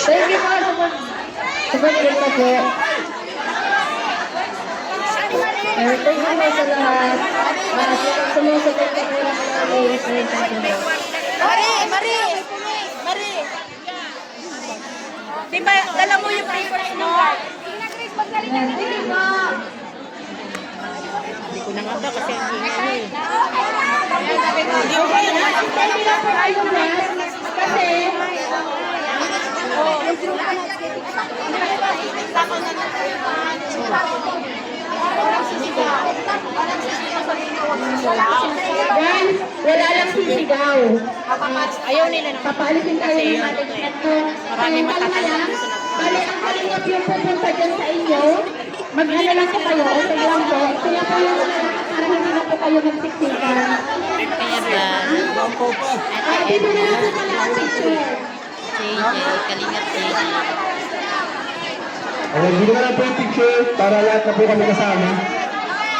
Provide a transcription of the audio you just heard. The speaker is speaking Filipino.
Thank you po sa pag-kita po. Thank you po sa lahat. Sumusunod po po lang namin. Marie! Di ba, dala mo yung papers mo? Hindi ko na nga ba kasi hindi nga eh. Kasi, yan, wala lang sisigaw. Ayaw nila na. Papaalisin tayo ng ating ito. Maraming matatanong. Bali, ang kalingap yung pupunta dyan sa inyo. Mag-ano lang po kayo, okay lang po. Sila po yung para hindi na po kayo magsiksikan. Dito na lang po pala ang picture. JJ, kalingap JJ. Ayan, hindi na lang po yung picture para lahat na po kami kasama.